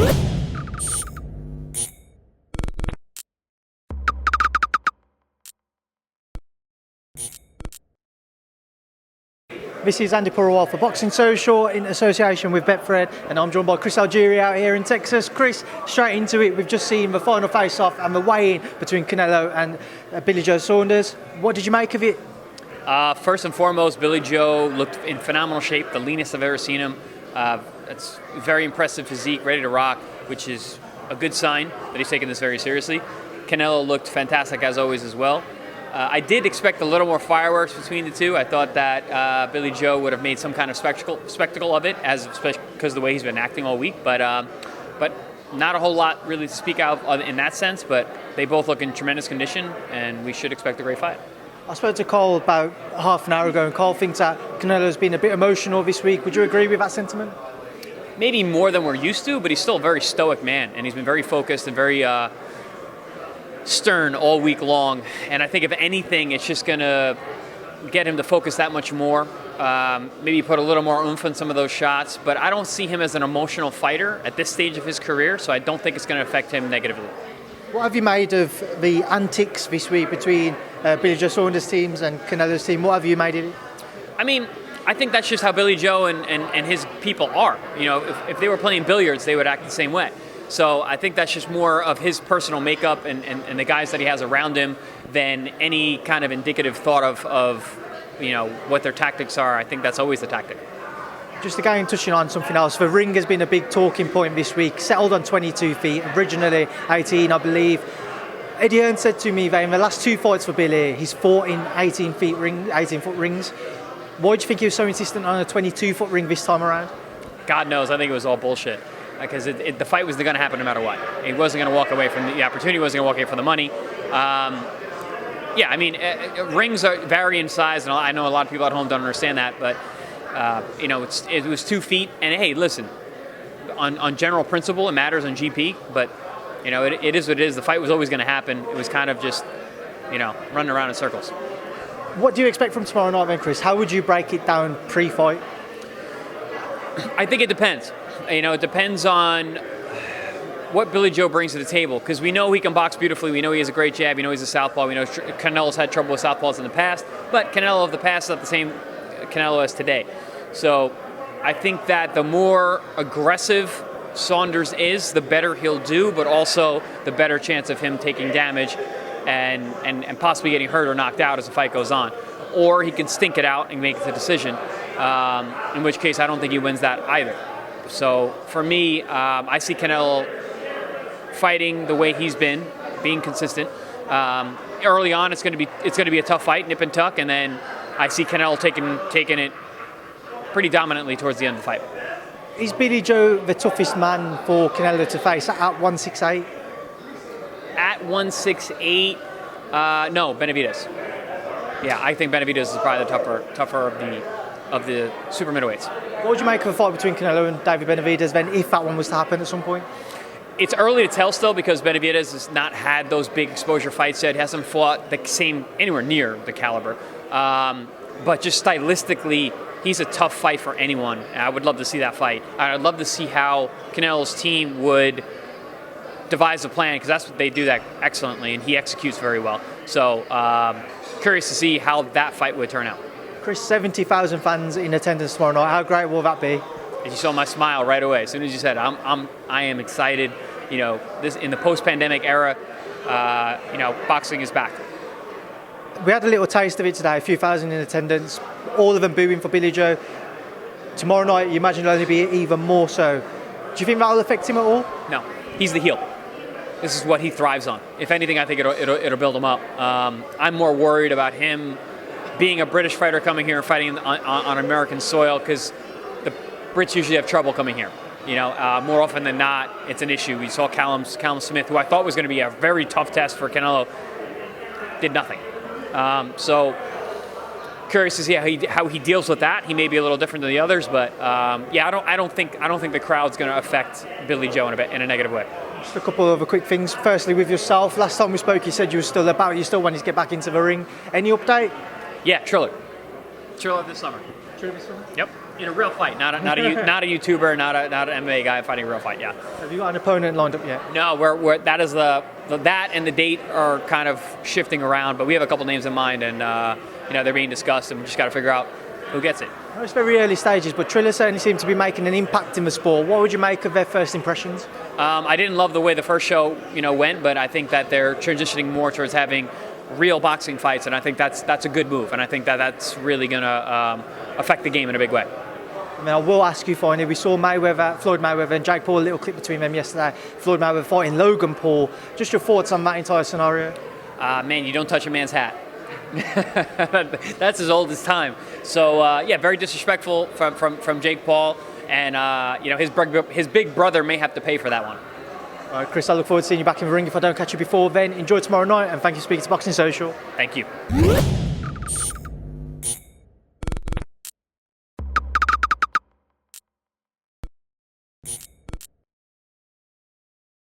This is Andi Purewal for Boxing Social in association with Betfred, and I'm joined by Chris Algieri out here in Texas. Chris, straight into it, we've just seen the final face-off and the weigh-in between Canelo and Billy Joe Saunders. What did you make of it? First and foremost, Billy Joe looked in phenomenal shape, the leanest I've ever seen him. It's very impressive physique, ready to rock, which is a good sign that he's taking this very seriously. Canelo looked fantastic as always as well. I did expect a little more fireworks between the two. I thought that Billy Joe would have made some kind of spectacle of it, especially because of the way he's been acting all week. But not a whole lot really to speak of in that sense. But they both look in tremendous condition, and we should expect a great fight. I spoke to Cole about half an hour ago, and Cole thinks that Canelo's been a bit emotional this week. Would you agree with that sentiment? Maybe more than we're used to, but he's still a very stoic man, and he's been very focused and very stern all week long. And I think if anything, it's just going to get him to focus that much more. Maybe put a little more oomph on some of those shots. But I don't see him as an emotional fighter at this stage of his career, so I don't think it's going to affect him negatively. What have you made of the antics this week between Billy Joe Saunders' teams and Canelo's team? What have you made of it? I mean, I think that's just how Billy Joe and his people are. You know, if they were playing billiards, they would act the same way. So I think that's just more of his personal makeup and the guys that he has around him than any kind of indicative thought of you know, what their tactics are. I think that's always the tactic. Just again, touching on something else, the ring has been a big talking point this week. Settled on 22 feet, originally 18, I believe. Eddie Hearn said to me that in the last two fights for Billy, he's fought in 18-foot rings. Why do you think he was so insistent on a 22-foot ring this time around? God knows, I think it was all bullshit. Because the fight was going to happen no matter what. He wasn't going to walk away from the opportunity, wasn't going to walk away from the money. Yeah, I mean, rings vary in size, and I know a lot of people at home don't understand that, but you know, it was 2 feet. And hey, listen, on general principle, it matters on GP, but you know, it is what it is. The fight was always going to happen. It was kind of just, you know, running around in circles. What do you expect from tomorrow night then, Chris? How would you break it down pre-fight? I think it depends. You know, it depends on what Billy Joe brings to the table, because we know he can box beautifully. We know he has a great jab. We know he's a southpaw. We know Canelo's had trouble with southpaws in the past, but Canelo of the past is not the same Canelo as today. So I think that the more aggressive Saunders is, the better he'll do, but also the better chance of him taking damage and possibly getting hurt or knocked out as the fight goes on. Or he can stink it out and make the decision, in which case I don't think he wins that either. So for me, I see Canelo fighting the way he's been, being consistent. Early on, it's going to be a tough fight, nip and tuck, and then I see Canelo taking it pretty dominantly towards the end of the fight. Is Billy Joe the toughest man for Canelo to face at 168? At 168, no, Benavidez. Yeah, I think Benavidez is probably the tougher of the super middleweights. What would you make of a fight between Canelo and David Benavidez then, if that one was to happen at some point? It's early to tell still, because Benavidez has not had those big exposure fights yet. He hasn't fought the same anywhere near the caliber. But just stylistically, he's a tough fight for anyone. I would love to see that fight. I'd love to see how Canelo's team would devise a plan, because that's what they do that excellently, and he executes very well. So curious to see how that fight would turn out. Chris, 70,000 fans in attendance tomorrow night. How great will that be? And you saw my smile right away. As soon as you said, I am excited. You know, this in the post-pandemic era, you know, boxing is back. We had a little taste of it today, a few thousand in attendance, all of them booing for Billy Joe. Tomorrow night, you imagine it'll only be even more so. Do you think that'll affect him at all? No, he's the heel. This is what he thrives on. If anything, I think it'll build him up. I'm more worried about him being a British fighter coming here and fighting on American soil, because the Brits usually have trouble coming here. You know, more often than not, it's an issue. We saw Callum Smith, who I thought was going to be a very tough test for Canelo, did nothing. So curious to see how he deals with that. He may be a little different than the others, but yeah, I don't think the crowd's going to affect Billy Joe in a negative way. Just a couple of other quick things. Firstly, with yourself, last time we spoke, you said you still wanted to get back into the ring. Any update? Yeah, Triller this summer. Triller this summer? Yep. In a real fight, not a YouTuber, not an MMA guy fighting a real fight. Yeah. Have you got an opponent lined up yet? No, that and the date are kind of shifting around, but we have a couple names in mind, and they're being discussed, and we just got to figure out who gets it. Well, it's very early stages, but Triller certainly seem to be making an impact in the sport. What would you make of their first impressions? I didn't love the way the first show went, but I think that they're transitioning more towards having real boxing fights, and I think that's a good move, and I think that's really going to affect the game in a big way. I mean, I will ask you finally, we saw Floyd Mayweather and Jake Paul, a little clip between them yesterday. Floyd Mayweather fighting Logan Paul. Just your thoughts on that entire scenario? Man, you don't touch a man's hat. That's as old as time. So, very disrespectful from Jake Paul, and his big brother may have to pay for that one. All right, Chris, I look forward to seeing you back in the ring if I don't catch you before then. Enjoy tomorrow night, and thank you for speaking to Boxing Social. Thank you.